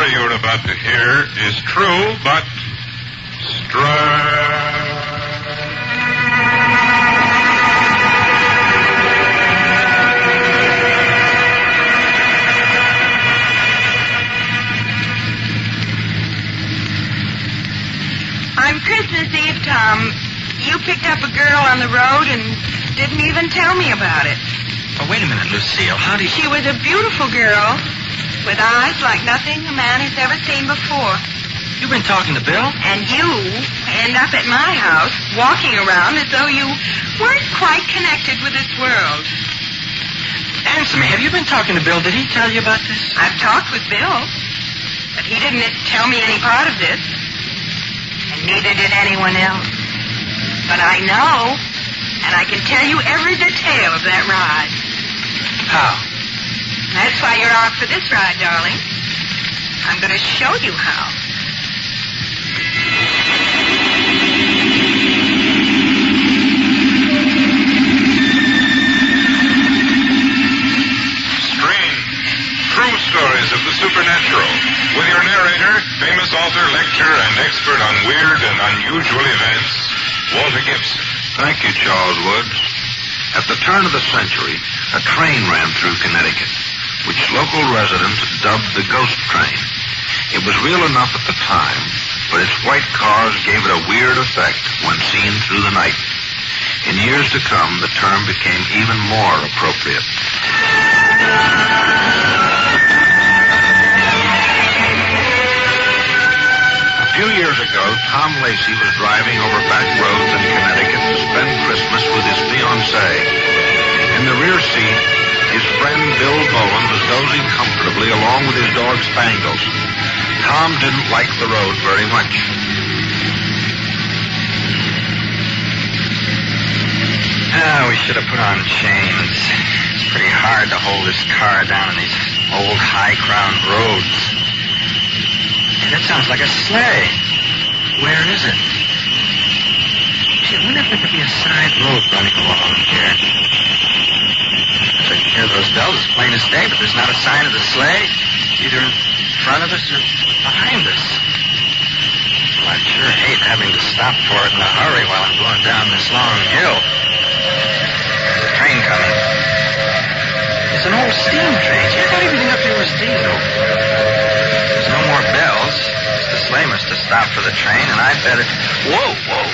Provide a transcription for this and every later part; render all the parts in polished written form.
story you're about to hear is true, but strange. On Christmas Eve, Tom, you picked up a girl on the road and didn't even tell me about it. Oh, wait a minute, Lucille. How did She was a beautiful girl with eyes like nothing a man has ever seen before. You've been talking to Bill? And you end up at my house walking around as though you weren't quite connected with this world. Answer me. Have you been talking to Bill? Did he tell you about this? I've talked with Bill, but he didn't tell me any part of this. And neither did anyone else. But I know, and I can tell you every detail of that ride. How? That's why you're out for this ride, darling. I'm going to show you how. Strange, true stories of the supernatural. With your narrator, famous author, lecturer, and expert on weird and unusual events, Walter Gibson. Thank you, Charles Woods. At the turn of the century, a train ran through Connecticut, which local residents dubbed the Ghost Train. It was real enough at the time, but its white cars gave it a weird effect when seen through the night. In years to come, the term became even more appropriate. A few years ago, Tom Lacey was driving over back roads in Connecticut to spend Christmas with his fiancée. In the rear seat, his friend Bill Bowen was dozing comfortably along with his dog Spangles. Tom didn't like the road very much. We should have put on chains. It's pretty hard to hold this car down on these old high-crowned roads. Hey, that sounds like a sleigh. Where is it? Gee, I wonder if there could be a side road running along here. I can hear those bells as plain as day, but there's not a sign of the sleigh, either in front of us or behind us. Well, I'd sure hate having to stop for it in a hurry while I'm going down this long hill. There's a train coming. It's an old steam train. Gee, I thought everything up here was diesel. There's no more bells. The sleigh must have stopped for the train, and I bet it... Whoa, whoa.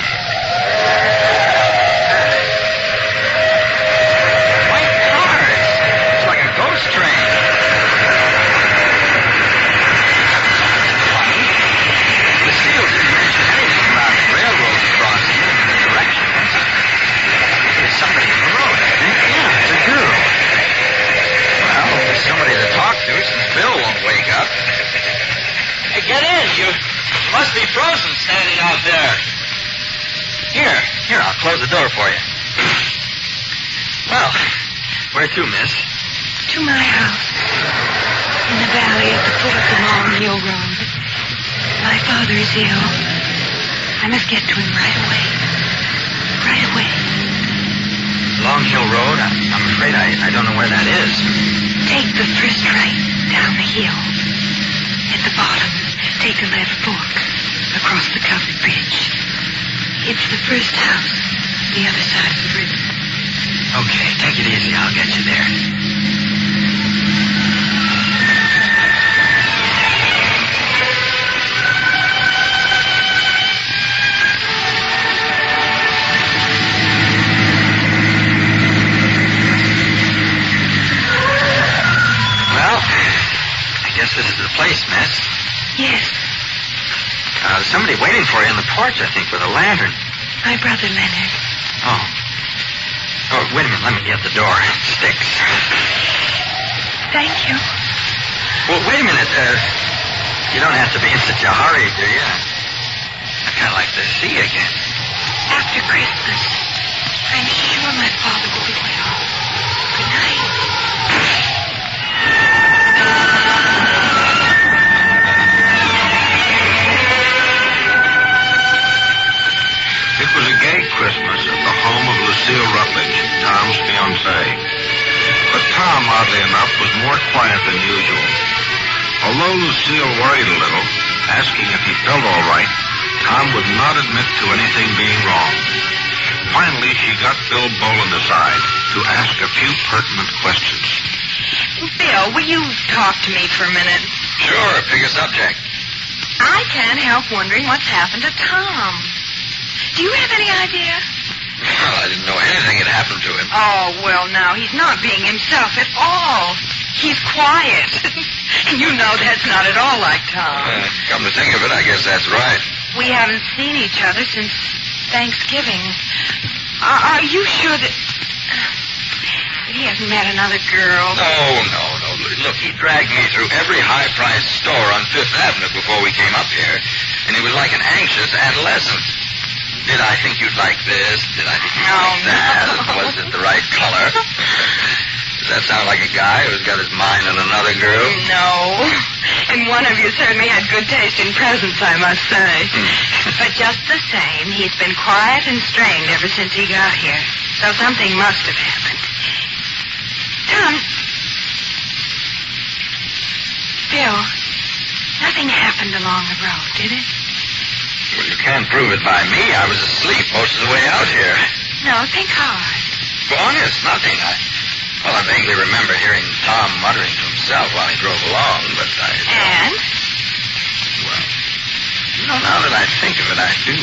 White cars. It's like a ghost train. Funny. Lucille didn't mention anything about railroad crossing in the directions. There's somebody in the road, I think. Yeah, it's a girl. Well, there's somebody to talk to since Bill won't wake up. Hey, get in. You must be frozen standing out there. Here, I'll close the door for you. Well, where to, miss? To my house. In the valley at the foot of the Long Hill Road. My father is ill. I must get to him right away. Right away. Long Hill Road? I'm afraid I don't know where that is. Take the first right down the hill. At the bottom, take a left fork across the covered bridge. It's the first house, the other side of the river. Okay, take it easy. I'll get you there. Well, I guess this is the place, miss. Yes. There's somebody waiting for you on the porch, I think, with a lantern. My brother Leonard. Oh, wait a minute. Let me get the door. It sticks. Thank you. Well, wait a minute. You don't have to be in such a hurry, do you? I'd kind of like to see you again. After Christmas, I'm sure my father will be well. Good night. It was a gay Christmas at the home of Lucille Rutledge, Tom's fiancée. But Tom, oddly enough, was more quiet than usual. although Lucille worried a little, asking if he felt all right, Tom would not admit to anything being wrong. Finally, she got Bill Boland aside to ask a few pertinent questions. Bill, will you talk to me for a minute? Sure, pick a subject. I can't help wondering what's happened to Tom. Do you have any idea? Well, I didn't know anything had happened to him. Oh, well, now, he's not being himself at all. He's quiet. You know that's not at all like Tom. Come to think of it, I guess that's right. We haven't seen each other since Thanksgiving. Are you sure that he hasn't met another girl? Oh, no. Look, he dragged me through every high-priced store on Fifth Avenue before we came up here, and he was like an anxious adolescent. Did I think you'd like this? Did I think you'd like that? Was it the right color? Does that sound like a guy who's got his mind on another girl? No. And one of you certainly had good taste in presents, I must say. But just the same, he's been quiet and strained ever since he got here. So something must have happened. Tom. Bill, nothing happened along the road, did it? Well, you can't prove it by me. I was asleep most of the way out here. No, think hard. Honest, nothing. I vaguely remember hearing Tom muttering to himself while he drove along, but I... And? Well, now that I think of it, I do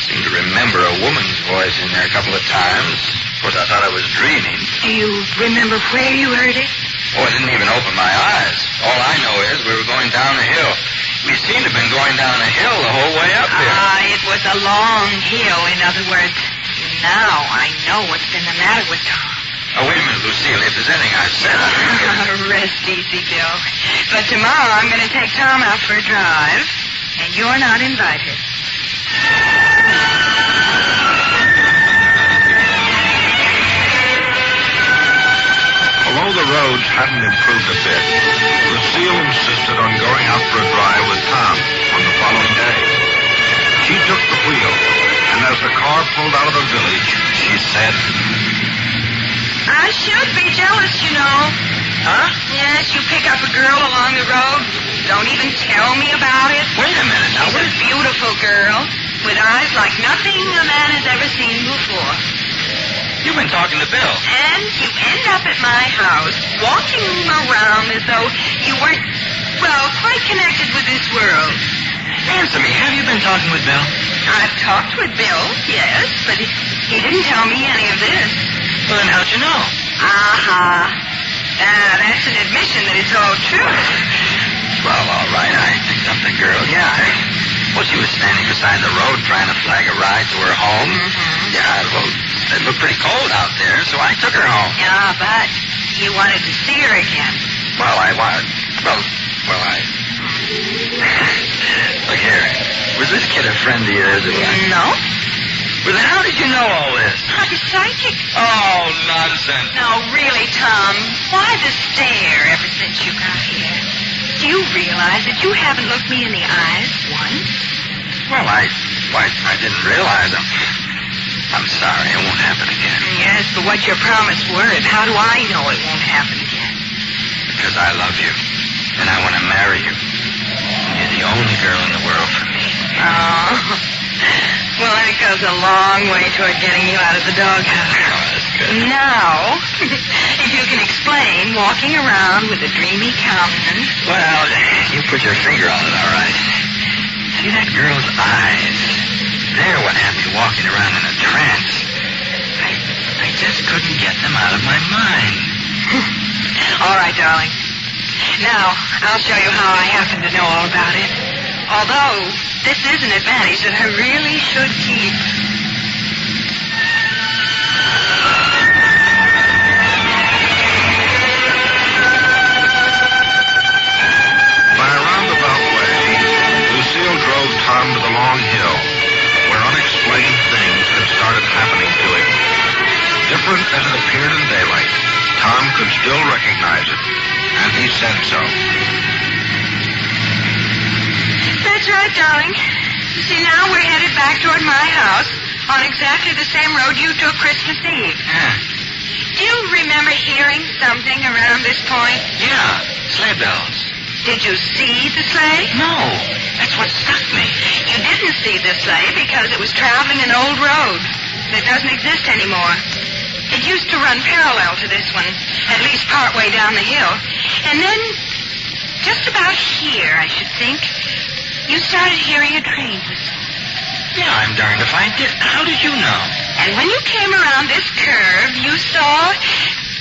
seem to remember a woman's voice in there a couple of times. Of course, I thought I was dreaming. Do you remember where you heard it? Oh, I didn't even open my eyes. All I know is we were going down a hill. We seemed to have been going down a hill the whole way up here. It was a long hill, in other words. Now I know what's been the matter with Tom. Oh, wait a minute, Lucille. If there's anything I've said... Rest easy, Bill. But tomorrow I'm going to take Tom out for a drive, and you're not invited. Although the roads hadn't improved a bit, Lucille insisted on going out for a drive with Tom on the following day. She took the wheel, and as the car pulled out of the village, she said... I should be jealous, you know. Huh? Yes, you pick up a girl along the road. Don't even tell me about it. Wait a minute now. She's a beautiful girl with eyes like nothing a man has ever seen before. You've been talking to Bill. And you end up at my house, walking around as though you weren't, well, quite connected with this world. Answer me. Have you been talking with Bill? I've talked with Bill, yes, but he didn't tell me any of this. Well, then how'd you know? Aha. That's an admission that it's all true. Well, all right. I picked up the girl. Yeah. Well, she was standing beside the road trying to flag a ride to her home. Mm-hmm. Yeah, well, it looked pretty cold out there, so I took her home. Yeah, but you wanted to see her again. Well, I wanted... Well, I... Look here. Was this kid a friend of yours? No. Well, then how did you know all this? I'm psychic. Oh, nonsense. No, really, Tom. Why the stare ever since you got here? Do you realize that you haven't looked me in the eyes once? Well, I didn't realize them. I'm sorry. It won't happen again. Yes, but what's your promised word? How do I know it won't happen again? Because I love you, and I want to marry you. And you're the only girl in the world for me. Oh. Well, that goes a long way toward getting you out of the doghouse. Oh, that's good. Now, if you can explain walking around with a dreamy countenance. Well, you put your finger on it, all right. See that girl's eyes? They're what had me walking around in a trance. I just couldn't get them out of my mind. All right, darling. Now, I'll show you how I happen to know all about it. Although, this is an advantage that I really should keep. By a roundabout way, Lucille drove Tom to the long hill, where unexplained things had started happening to him. Different as it appeared in daylight, Tom could still recognize it, and he said so. That's right, darling. You see, now we're headed back toward my house on exactly the same road you took Christmas Eve. Yeah. Do you remember hearing something around this point? Yeah, sleigh bells. Did you see the sleigh? No, that's what struck me. You didn't see the sleigh because it was traveling an old road that doesn't exist anymore. It used to run parallel to this one, at least partway down the hill. And then, just about here, I should think, you started hearing a train whistle. Yeah, I'm darned if I did. How did you know? And when you came around this curve, you saw...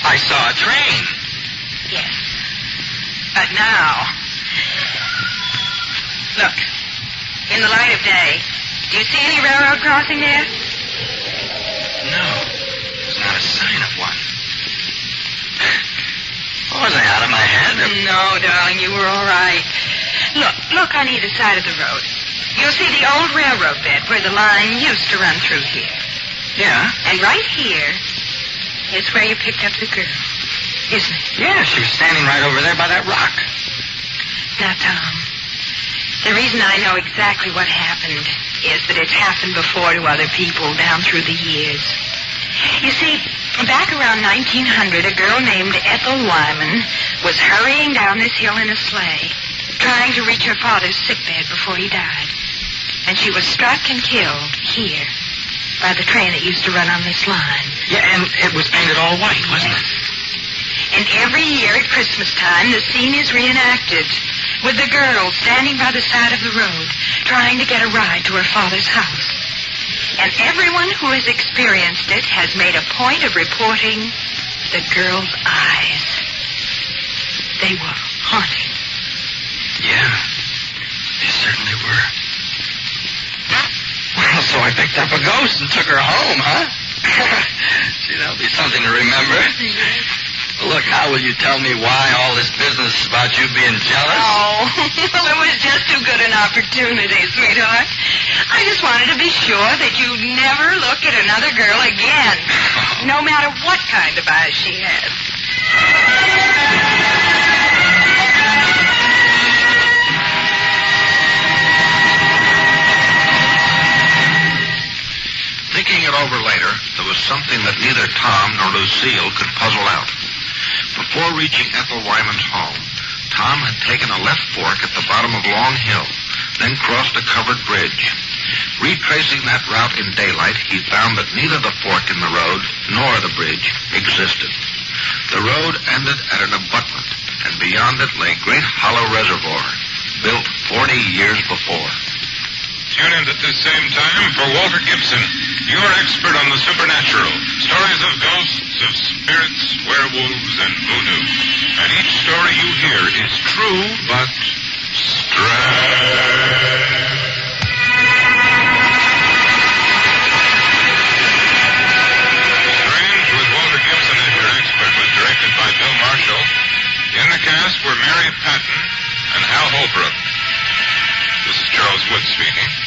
I saw a train. Yes. But now... Look, in the light of day, do you see any railroad crossing there? No, there's not a sign of one. Was I out of my head? No, darling, you were all right. Look on either side of the road. You'll see the old railroad bed where the line used to run through here. Yeah? And right here is where you picked up the girl, isn't it? Yeah, she was standing right over there by that rock. Now, Tom, the reason I know exactly what happened is that it's happened before to other people down through the years. You see, back around 1900, a girl named Ethel Wyman was hurrying down this hill in a sleigh, trying to reach her father's sickbed before he died. And she was struck and killed here by the train that used to run on this line. Yeah, and it was painted all white, wasn't it? And every year at Christmas time, the scene is reenacted, with the girl standing by the side of the road, trying to get a ride to her father's house. And everyone who has experienced it has made a point of reporting the girl's eyes. They were haunted. Yeah, they certainly were. Well, so I picked up a ghost and took her home, huh? Gee, that'll be something to remember. Look, now will you tell me why all this business about you being jealous? Oh, well, it was just too good an opportunity, sweetheart. I just wanted to be sure that you'd never look at another girl again, no matter what kind of eyes she had. Thinking it over later, there was something that neither Tom nor Lucille could puzzle out. Before reaching Ethel Wyman's home, Tom had taken a left fork at the bottom of Long Hill, then crossed a covered bridge. Retracing that route in daylight, he found that neither the fork in the road nor the bridge existed. The road ended at an abutment, and beyond it lay Great Hollow Reservoir, built 40 years before. Tune in at this same time for Walter Gibson, your expert on the supernatural. Stories of ghosts, of spirits, werewolves, and voodoo. And each story you hear is true, but strange. Strange with Walter Gibson as your expert was directed by Bill Marshall. In the cast were Mary Patton and Hal Holbrook. This is Charles Wood speaking.